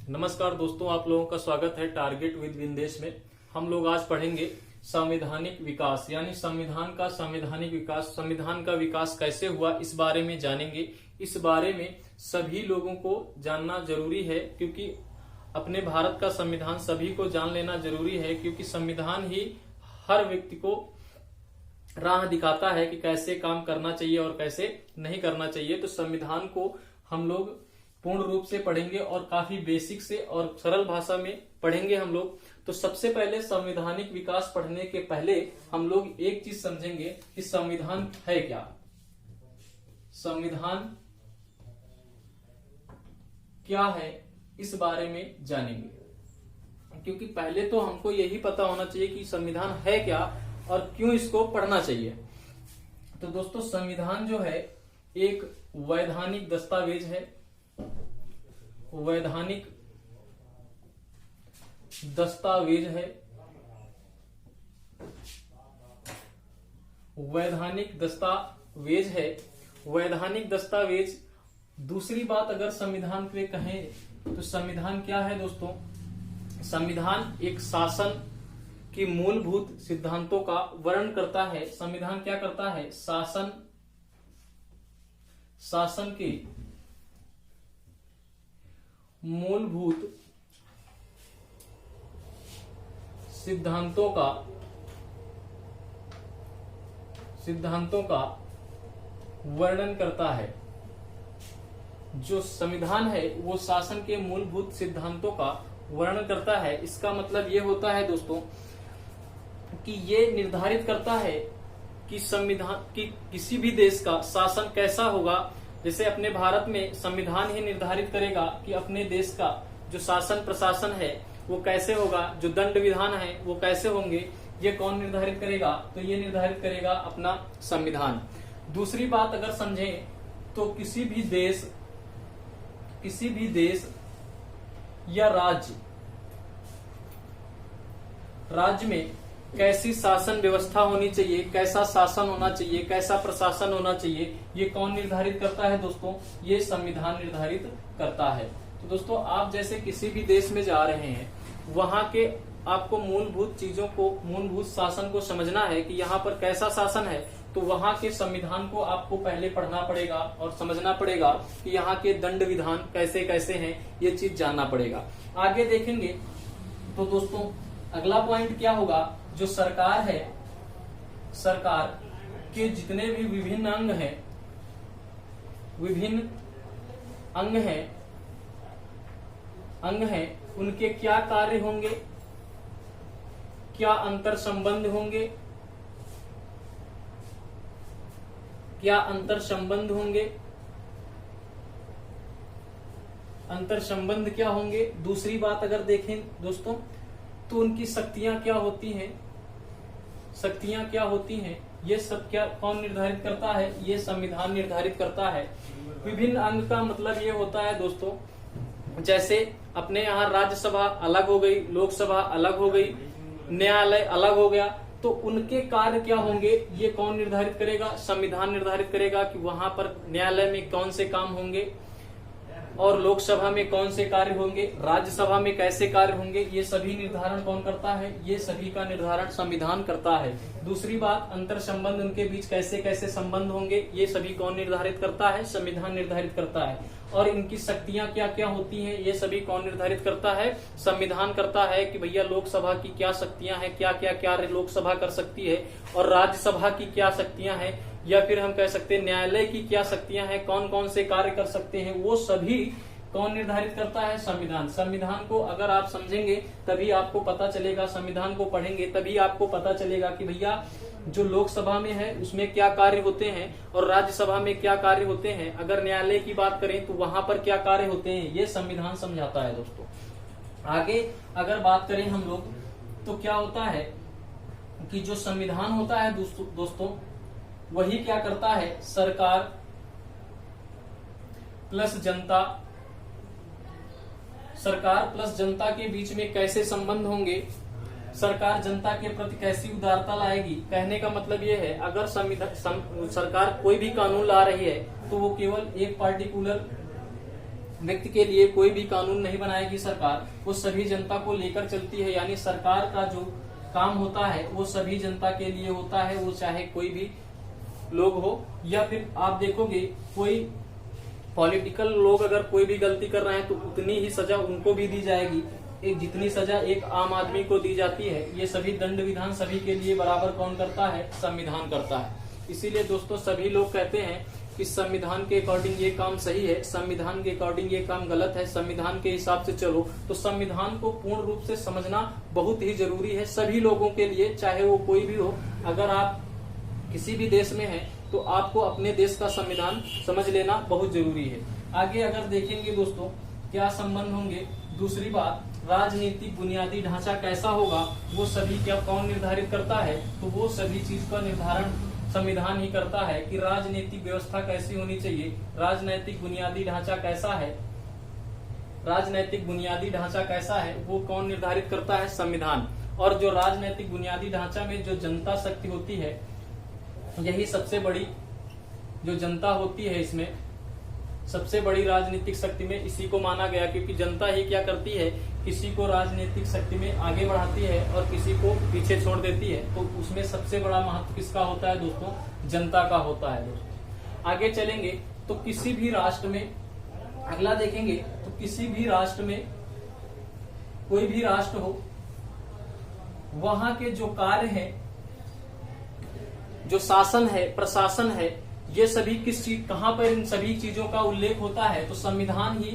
नमस्कार दोस्तों, आप लोगों का स्वागत है टारगेट विद विंदेश में। हम लोग आज पढ़ेंगे संवैधानिक विकास, यानी संविधान का संवैधानिक विकास। संविधान का विकास कैसे हुआ इस बारे में जानेंगे। इस बारे में सभी लोगों को जानना जरूरी है, क्योंकि अपने भारत का संविधान सभी को जान लेना जरूरी है, क्योंकि संविधान ही हर व्यक्ति को राह दिखाता है कि कैसे काम करना चाहिए और कैसे नहीं करना चाहिए। तो संविधान को हम लोग पूर्ण रूप से पढ़ेंगे और काफी बेसिक से और सरल भाषा में पढ़ेंगे हम लोग। तो सबसे पहले संवैधानिक विकास पढ़ने के पहले हम लोग एक चीज समझेंगे कि संविधान है क्या। संविधान क्या है इस बारे में जानेंगे, क्योंकि पहले तो हमको यही पता होना चाहिए कि संविधान है क्या और क्यों इसको पढ़ना चाहिए। तो दोस्तों, संविधान जो है एक वैधानिक दस्तावेज है। वैधानिक दस्तावेज है। वैधानिक दस्तावेज है। वैधानिक दस्तावेज। दूसरी बात अगर संविधान पे कहें तो संविधान क्या है दोस्तों? संविधान एक शासन की मूलभूत सिद्धांतों का वर्णन करता है। संविधान क्या करता है? शासन के मूलभूत सिद्धांतों का वर्णन करता है। जो संविधान है वो शासन के मूलभूत सिद्धांतों का वर्णन करता है। इसका मतलब ये होता है दोस्तों कि ये निर्धारित करता है कि संविधान की किसी भी देश का शासन कैसा होगा। जैसे अपने भारत में संविधान ही निर्धारित करेगा कि अपने देश का जो शासन प्रशासन है वो कैसे होगा, जो दंड विधान है वो कैसे होंगे, ये कौन निर्धारित करेगा? तो ये निर्धारित करेगा अपना संविधान। दूसरी बात अगर समझें तो किसी भी देश या राज्य में कैसी शासन व्यवस्था होनी चाहिए, कैसा शासन होना चाहिए, कैसा प्रशासन होना चाहिए, ये कौन निर्धारित करता है दोस्तों? ये संविधान निर्धारित करता है। तो दोस्तों, आप जैसे किसी भी देश में जा रहे हैं, वहां के आपको मूलभूत चीजों को, मूलभूत शासन को समझना है कि यहाँ पर कैसा शासन है। तो वहां के संविधान को आपको पहले पढ़ना पड़ेगा और समझना पड़ेगा कि यहाँ के दंड विधान कैसे कैसे हैं, ये चीज जानना पड़ेगा। आगे देखेंगे तो दोस्तों अगला पॉइंट क्या होगा? जो सरकार है, सरकार के जितने भी विभिन्न अंग हैं, उनके क्या कार्य होंगे, क्या अंतर संबंध होंगे, अंतर संबंध क्या होंगे। दूसरी बात अगर देखें दोस्तों तो उनकी शक्तियां क्या होती हैं, ये सब क्या कौन निर्धारित करता है? ये संविधान निर्धारित करता है। विभिन्न अंग का मतलब ये होता है दोस्तों, जैसे अपने यहाँ राज्यसभा अलग हो गई, लोकसभा अलग हो गई, न्यायालय अलग हो गया, तो उनके कार्य क्या होंगे ये कौन निर्धारित करेगा? संविधान निर्धारित करेगा कि वहां पर न्यायालय में कौन से काम होंगे और लोकसभा में कौन से कार्य होंगे, राज्यसभा में कैसे कार्य होंगे। ये सभी निर्धारण कौन करता है? ये सभी का निर्धारण संविधान करता है। दूसरी बात, अंतर संबंध उनके बीच कैसे कैसे संबंध होंगे, ये सभी कौन निर्धारित करता है? संविधान निर्धारित करता है। और इनकी शक्तियां क्या क्या होती हैं, ये सभी कौन निर्धारित करता है? संविधान करता है कि भैया लोकसभा की क्या शक्तियां हैं, क्या क्या कार्य लोकसभा कर सकती है, और राज्यसभा की क्या शक्तियां हैं, या फिर हम कह सकते हैं न्यायालय की क्या शक्तियां हैं, कौन कौन से कार्य कर सकते हैं, वो सभी कौन निर्धारित करता है? संविधान। संविधान को अगर आप समझेंगे तभी आपको पता चलेगा, संविधान को पढ़ेंगे तभी आपको पता चलेगा कि भैया जो लोकसभा में है उसमें क्या कार्य होते हैं और राज्यसभा में क्या कार्य होते हैं। अगर न्यायालय की बात करें तो वहां पर क्या कार्य होते हैं, ये संविधान समझाता है दोस्तों। आगे अगर बात करें हम लोग तो क्या होता है कि जो संविधान होता है दोस्तों वही क्या करता है? सरकार प्लस जनता के बीच में कैसे संबंध होंगे, सरकार जनता के प्रति कैसी उदारता लाएगी। कहने का मतलब ये है, अगर सरकार कोई भी कानून ला रही है तो वो केवल एक पार्टिकुलर व्यक्ति के लिए कोई भी कानून नहीं बनाएगी सरकार, वो सभी जनता को लेकर चलती है। यानी सरकार का जो काम होता है वो सभी जनता के लिए होता है, वो चाहे कोई भी लोग हो या फिर आप देखोगे कोई पॉलिटिकल लोग अगर कोई भी गलती कर रहे हैं तो उतनी ही सजा उनको भी दी जाएगी, एक जितनी सजा एक आम आदमी को दी जाती है। ये सभी दंड विधान सभी के लिए बराबर कौन करता है? संविधान करता है। इसीलिए दोस्तों सभी लोग कहते हैं कि संविधान के अकॉर्डिंग ये काम सही है, संविधान के अकॉर्डिंग ये काम गलत है, संविधान के हिसाब से चलो। तो संविधान को पूर्ण रूप से समझना बहुत ही जरूरी है सभी लोगों के लिए, चाहे वो कोई भी हो। अगर आप किसी भी देश में हैं तो आपको अपने देश का संविधान समझ लेना बहुत जरूरी है। आगे अगर देखेंगे दोस्तों क्या संबंध होंगे, दूसरी बात राजनीतिक बुनियादी ढांचा कैसा होगा वो सभी क्या कौन निर्धारित करता है? तो वो सभी चीज का निर्धारण संविधान ही करता है कि राजनीतिक व्यवस्था कैसी होनी चाहिए, राजनैतिक बुनियादी ढांचा कैसा है, राजनैतिक बुनियादी ढांचा कैसा है वो कौन निर्धारित करता है? संविधान। और जो राजनैतिक बुनियादी ढांचा में जो जनता शक्ति होती है, यही सबसे बड़ी जो जनता होती है, इसमें सबसे बड़ी राजनीतिक शक्ति में इसी को माना गया, क्योंकि जनता ही क्या करती है, किसी को राजनीतिक शक्ति में आगे बढ़ाती है और किसी को पीछे छोड़ देती है। तो उसमें सबसे बड़ा महत्व किसका होता है दोस्तों? जनता का होता है दोस्तों। आगे चलेंगे तो किसी भी राष्ट्र में, अगला देखेंगे तो किसी भी राष्ट्र में, कोई भी राष्ट्र हो, वहां के जो कार्य है, जो शासन है, प्रशासन है, ये सभी किस चीज कहां पर इन सभी चीजों का उल्लेख होता है? तो संविधान ही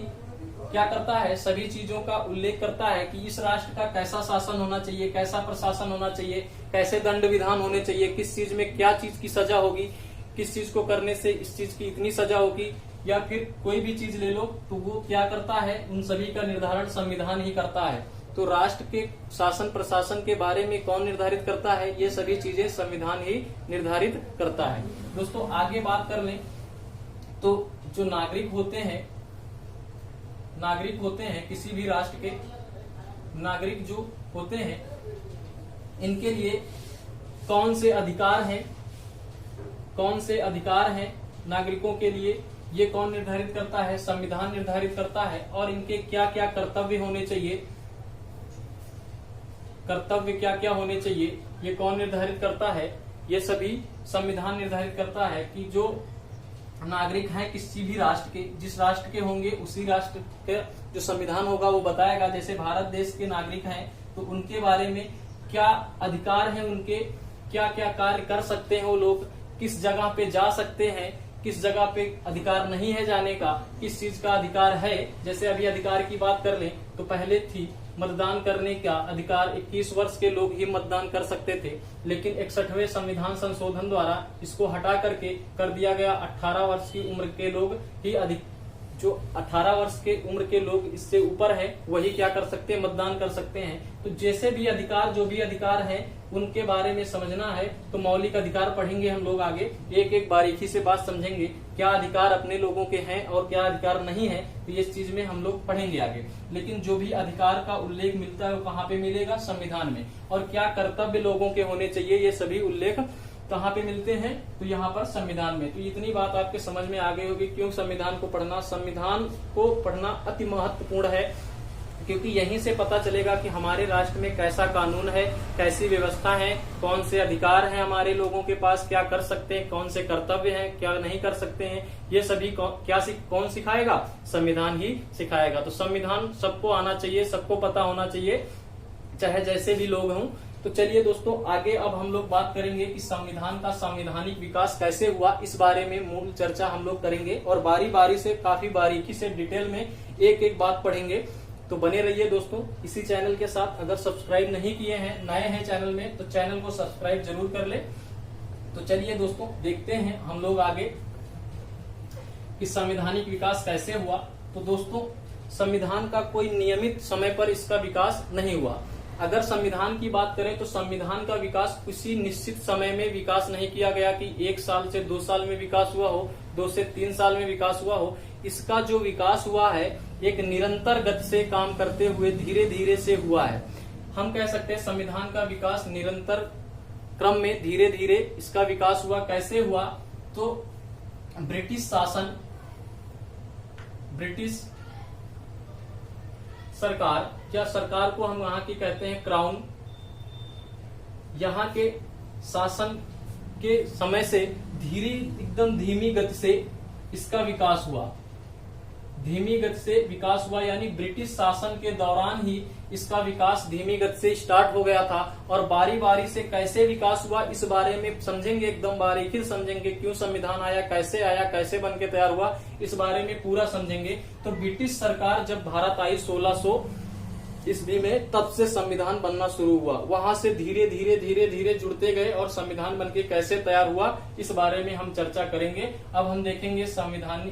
क्या करता है? सभी चीजों का उल्लेख करता है कि इस राष्ट्र का कैसा शासन होना चाहिए, कैसा प्रशासन होना चाहिए, कैसे दंड विधान होने चाहिए, किस चीज में क्या चीज की सजा होगी, किस चीज को करने से इस चीज की इतनी सजा होगी, या फिर कोई भी चीज ले लो तो वो क्या करता है? उन सभी का निर्धारण संविधान ही करता है। तो राष्ट्र के शासन प्रशासन के बारे में कौन निर्धारित करता है? ये सभी चीजें संविधान ही निर्धारित करता है। दोस्तों आगे बात कर लें तो जो नागरिक होते हैं किसी भी राष्ट्र के नागरिक जो होते हैं, इनके लिए कौन से अधिकार हैं, कौन से अधिकार हैं नागरिकों के लिए, ये कौन निर्धारित करता है? संविधान निर्धारित करता है। और इनके क्या क्या कर्तव्य होने चाहिए, कर्तव्य क्या क्या होने चाहिए, ये कौन निर्धारित करता है? ये सभी संविधान निर्धारित करता है कि जो नागरिक हैं किसी भी राष्ट्र के, जिस राष्ट्र के होंगे उसी राष्ट्र के जो संविधान होगा वो बताएगा। जैसे भारत देश के नागरिक हैं तो उनके बारे में क्या अधिकार हैं, उनके क्या क्या कार्य कर सकते हैं वो लोग, किस जगह पे जा सकते हैं, किस जगह पे अधिकार नहीं है जाने का, किस चीज का अधिकार है। जैसे अभी अधिकार की बात कर लें तो पहले थी मतदान करने का अधिकार, 21 वर्ष के लोग ही मतदान कर सकते थे, लेकिन 61वें संविधान संशोधन द्वारा इसको हटा करके कर दिया गया 18 वर्ष की उम्र के लोग ही जो 18 वर्ष के उम्र के लोग इससे ऊपर है वही क्या कर सकते हैं? मतदान कर सकते हैं। तो जैसे भी अधिकार, जो भी अधिकार है उनके बारे में समझना है तो मौलिक अधिकार पढ़ेंगे हम लोग आगे, एक एक बारीकी से बात समझेंगे क्या अधिकार अपने लोगों के हैं और क्या अधिकार नहीं है, तो इस चीज में हम लोग पढ़ेंगे आगे। लेकिन जो भी अधिकार का उल्लेख मिलता है वो कहाँ पे मिलेगा? संविधान में। और क्या कर्तव्य लोगों के होने चाहिए, ये सभी उल्लेख कहाँ पे मिलते हैं? तो यहाँ पर संविधान में। तो इतनी बात आपके समझ में आ गई होगी क्यों संविधान को पढ़ना। संविधान को पढ़ना अति महत्वपूर्ण है क्योंकि यहीं से पता चलेगा कि हमारे राष्ट्र में कैसा कानून है, कैसी व्यवस्था है, कौन से अधिकार हैं हमारे लोगों के पास, क्या कर सकते हैं, कौन से कर्तव्य हैं, क्या नहीं कर सकते हैं। ये सभी कौन सिखाएगा? संविधान ही सिखाएगा। तो संविधान सबको आना चाहिए, सबको पता होना चाहिए, चाहे जैसे भी लोग हों। तो चलिए दोस्तों आगे अब हम लोग बात करेंगे कि संविधान का संवैधानिक विकास कैसे हुआ, इस बारे में मूल चर्चा हम लोग करेंगे और बारी बारी से काफी बारीकी से डिटेल में एक एक बात पढ़ेंगे। तो बने रहिए दोस्तों इसी चैनल के साथ। अगर सब्सक्राइब नहीं किए हैं, नए हैं चैनल में, तो चैनल को सब्सक्राइब जरूर कर ले। तो चलिए दोस्तों देखते हैं हम लोग आगे कि संवैधानिक विकास कैसे हुआ। तो दोस्तों संविधान का कोई नियमित समय पर इसका विकास नहीं हुआ। अगर संविधान की बात करें तो संविधान का विकास किसी निश्चित समय में विकास नहीं किया गया कि 1 साल से 2 साल में विकास हुआ हो, 2 से 3 साल में विकास हुआ हो। इसका जो विकास हुआ है एक निरंतर गति से काम करते हुए धीरे धीरे से हुआ है। हम कह सकते हैं संविधान का विकास निरंतर क्रम में धीरे धीरे इसका विकास हुआ। कैसे हुआ? तो ब्रिटिश सरकार, या सरकार को हम यहाँ की कहते हैं क्राउन, यहाँ के शासन के समय से एकदम धीमी गति से इसका विकास हुआ, धीमी गति से विकास हुआ, यानी ब्रिटिश शासन के दौरान ही इसका विकास धीमी गति से स्टार्ट हो गया था। और बारी बारी से कैसे विकास हुआ इस बारे में समझेंगे, एकदम बारीकी से समझेंगे, क्यों संविधान आया, कैसे बन के तैयार हुआ, इस बारे में पूरा समझेंगे। तो ब्रिटिश सरकार जब भारत आई 1600 ईस्वी में, तब से संविधान बनना शुरू हुआ। वहां से धीरे धीरे जुड़ते गए और संविधान बनके कैसे तैयार हुआ इस बारे में हम चर्चा करेंगे। अब हम देखेंगे संविधान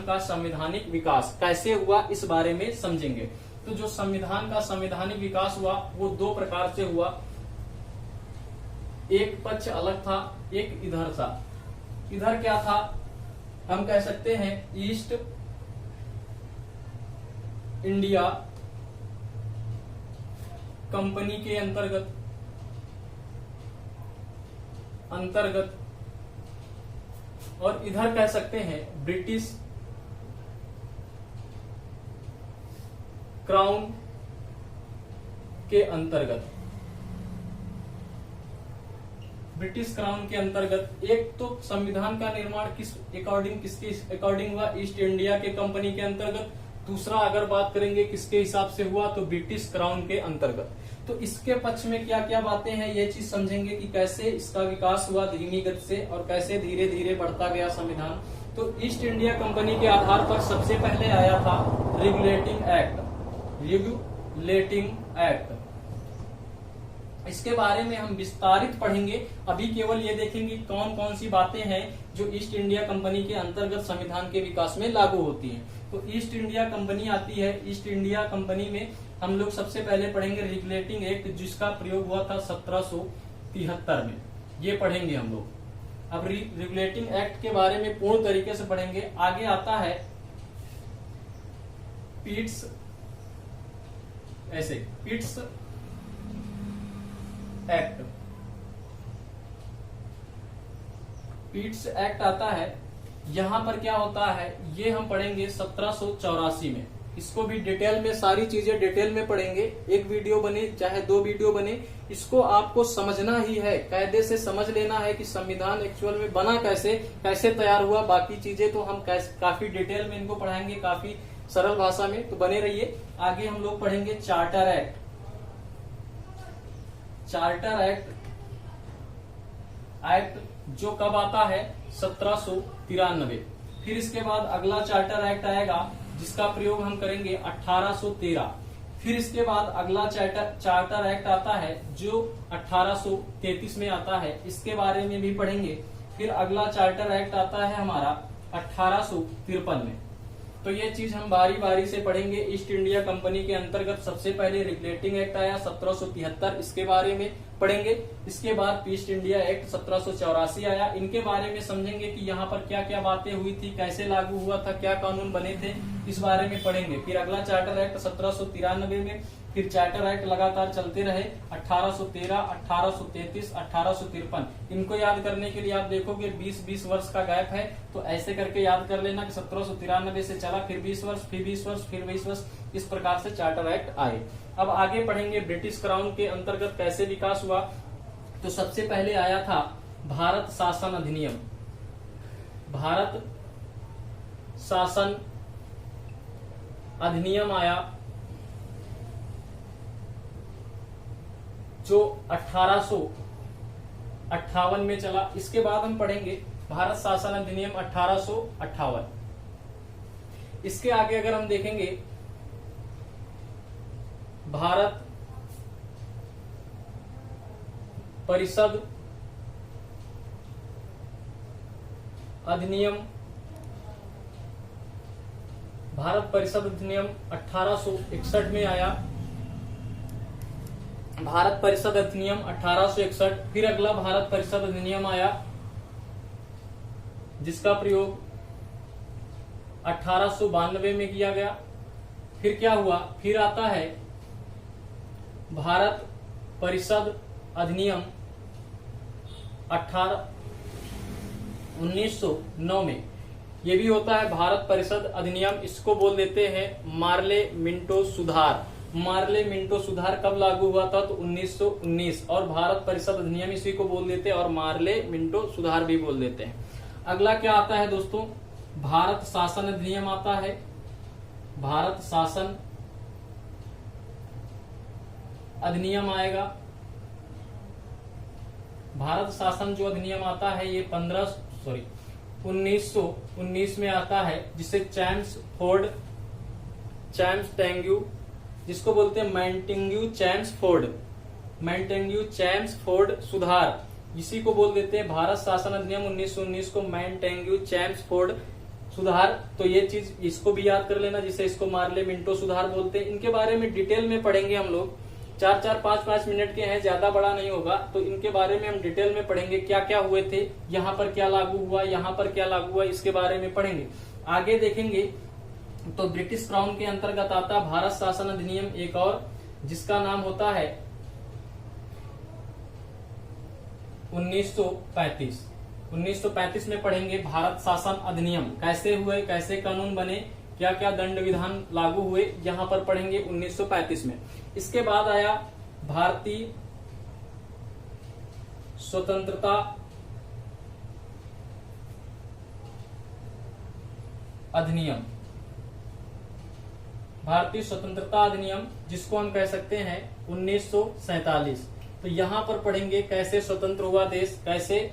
का संवैधानिक विकास कैसे हुआ इस बारे में समझेंगे। तो जो संविधान का संवैधानिक विकास हुआ वो दो प्रकार से हुआ, एक पक्ष अलग था, एक इधर था। इधर क्या था, हम कह सकते हैं ईस्ट इंडिया कंपनी के अंतर्गत और इधर कह सकते हैं ब्रिटिश क्राउन के अंतर्गत। ब्रिटिश क्राउन के अंतर्गत एक तो संविधान का निर्माण किसके अकॉर्डिंग हुआ, ईस्ट इंडिया के कंपनी के अंतर्गत। दूसरा अगर बात करेंगे किसके हिसाब से हुआ, तो ब्रिटिश क्राउन के अंतर्गत। तो इसके पक्ष में क्या क्या बातें हैं ये चीज समझेंगे कि कैसे इसका विकास हुआ धीमी गति से और कैसे धीरे धीरे बढ़ता गया संविधान। तो ईस्ट इंडिया कंपनी के आधार पर सबसे पहले आया था रेगुलेटिंग एक्ट। इसके बारे में हम विस्तारित पढ़ेंगे। अभी केवल ये देखेंगे कौन कौन सी बातें हैं जो ईस्ट इंडिया कंपनी के अंतर्गत संविधान के विकास में लागू होती हैं। तो ईस्ट इंडिया कंपनी आती है। ईस्ट इंडिया कंपनी में हम लोग सबसे पहले पढ़ेंगे रेगुलेटिंग एक्ट, जिसका प्रयोग हुआ था 1773 में। ये पढ़ेंगे हम लोग। अब रेगुलेटिंग एक्ट के बारे में पूर्ण तरीके से पढ़ेंगे। आगे आता है पिट्स एक्ट आता है। यहां पर क्या होता है ये हम पढ़ेंगे 1784 में। इसको भी डिटेल में, सारी चीजें डिटेल में पढ़ेंगे। एक वीडियो बने चाहे 2 वीडियो बने, इसको आपको समझना ही है, कायदे से समझ लेना है कि संविधान एक्चुअल में बना कैसे तैयार हुआ। बाकी चीजें तो हम काफी डिटेल में इनको पढ़ाएंगे, काफी सरल भाषा में, तो बने रहिए। आगे हम लोग पढ़ेंगे चार्टर एक्ट जो कब आता है 1793। फिर इसके बाद अगला चार्टर एक्ट आएगा जिसका प्रयोग हम करेंगे 1813। फिर इसके बाद अगला चार्टर एक्ट आता है जो 1833 में आता है, इसके बारे में भी पढ़ेंगे। फिर अगला चार्टर एक्ट आता है हमारा 1853 में। तो ये चीज हम बारी बारी से पढ़ेंगे। ईस्ट इंडिया कंपनी के अंतर्गत सबसे पहले रेगुलेटिंग एक्ट आया 1773, इसके बारे में पढ़ेंगे। इसके बाद ईस्ट इंडिया एक्ट 1784 आया। इनके बारे में समझेंगे कि यहाँ पर क्या क्या बातें हुई थी, कैसे लागू हुआ था, क्या कानून बने थे, इस बारे में पढ़ेंगे। फिर अगला चार्टर एक्ट 1793 में, फिर चार्टर एक्ट लगातार चलते रहे 1813, 1833, 1853। इनको याद करने के लिए आप देखोगे 20 वर्ष का गैप है, तो ऐसे करके याद कर लेना कि 1793 से चला, फिर 20 वर्ष, फिर 20 वर्ष, फिर 20 वर्ष, इस प्रकार से चार्टर एक्ट आए। अब आगे पढ़ेंगे ब्रिटिश क्राउन के अंतर्गत कैसे विकास हुआ। तो सबसे पहले आया था भारत शासन अधिनियम। भारत शासन अधिनियम आया जो 1858 में चला। इसके बाद हम पढ़ेंगे भारत शासन अधिनियम 1858। इसके आगे अगर हम देखेंगे भारत परिषद अधिनियम, 1861 में आया। भारत परिषद अधिनियम 1861। फिर अगला भारत परिषद अधिनियम आया जिसका प्रयोग 1892 में किया गया। फिर क्या हुआ, फिर आता है भारत परिषद अधिनियम 1909 में। ये भी होता है भारत परिषद अधिनियम, इसको बोल देते हैं मार्ले मिंटो सुधार। मार्ले मिंटो सुधार कब लागू हुआ था? तो 1919, और भारत परिषद अधिनियम इसी को बोल देते हैं और मार्ले मिंटो सुधार भी बोल देते हैं। अगला क्या आता है दोस्तों? भारत शासन अधिनियम आता है। भारत शासन अधिनियम आएगा। भारत शासन जो अधिनियम आता है ये 1919 में आता है, जिसे चैम्स-टैंग्यू, जिसको बोलते हैं मैंटेंग्यू-चैम्सफोर्ड सुधार, इसी को बोल देते हैं भारत शासन अधिनियम 1919 को मैंटेंग्यू-चैम्सफोर्ड सुधार। तो ये चीज इसको भी याद कर लेना, जिसे इसको मार्ले मिंटो सुधार बोलते हैं। इनके बारे में डिटेल में पढ़ेंगे हम लोग, 4-4, 5-5 मिनट के हैं, ज्यादा बड़ा नहीं होगा। तो इनके बारे में हम डिटेल में पढ़ेंगे, क्या क्या हुए थे, यहाँ पर क्या लागू हुआ, यहाँ पर क्या लागू हुआ, इसके बारे में पढ़ेंगे। आगे देखेंगे तो ब्रिटिश क्राउन के अंतर्गत आता भारत शासन अधिनियम एक और, जिसका नाम होता है 1935। 1935 में पढ़ेंगे भारत शासन अधिनियम कैसे हुए, कैसे कानून बने, क्या क्या दंड विधान लागू हुए, यहां पर पढ़ेंगे 1935 में। इसके बाद आया भारतीय स्वतंत्रता अधिनियम। भारतीय स्वतंत्रता अधिनियम, जिसको हम कह सकते हैं 1947। तो यहां पर पढ़ेंगे कैसे स्वतंत्र हुआ देश, कैसे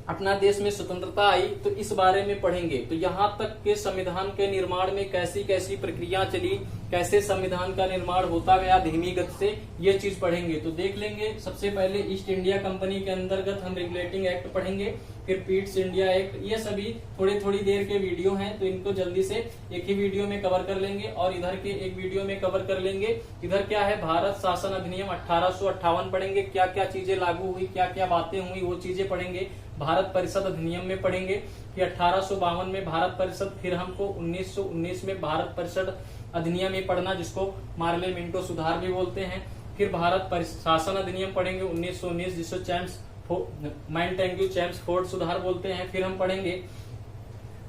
अपना देश में स्वतंत्रता आई, तो इस बारे में पढ़ेंगे। तो यहाँ तक के संविधान के निर्माण में कैसी कैसी प्रक्रिया चली, कैसे संविधान का निर्माण होता गया धीमी गति से, ये चीज पढ़ेंगे। तो देख लेंगे, सबसे पहले ईस्ट इंडिया कंपनी के अंतर्गत हम रेगुलेटिंग एक्ट पढ़ेंगे, फिर पीट्स इंडिया एक्ट। ये सभी थोड़ी थोड़ी देर के वीडियो हैं, तो इनको जल्दी से एक ही वीडियो में कवर कर लेंगे और इधर के एक वीडियो में कवर कर लेंगे। इधर क्या है, भारत शासन अधिनियम 1858 पढ़ेंगे, क्या क्या चीजें लागू हुई, क्या क्या बातें हुई, वो चीजें पढ़ेंगे। भारत परिषद अधिनियम में पढ़ेंगे कि 1852 में भारत परिषद, फिर हमको 1919 में भारत परिषद अधिनियम ही पढ़ना, जिसको मार्ले मिंटो सुधार भी बोलते हैं। फिर भारत शासन अधिनियम पढ़ेंगे 1919, जिसको मैंटेंग्यू-चैम्सफोर्ड सुधार बोलते हैं। फिर हम पढ़ेंगे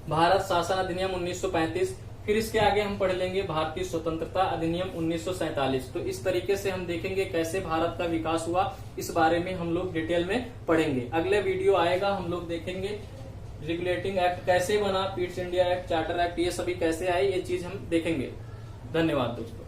भारत शासन अधिनियम 1935। फिर इसके आगे हम पढ़ लेंगे भारतीय स्वतंत्रता अधिनियम 1947। तो इस तरीके से हम देखेंगे कैसे भारत का विकास हुआ, इस बारे में हम लोग डिटेल में पढ़ेंगे। अगले वीडियो आएगा, हम लोग देखेंगे रेगुलेटिंग एक्ट कैसे बना, Pitt's India act, charter act, ये सभी कैसे आए, ये चीज हम देखेंगे। धन्यवाद दोस्तों।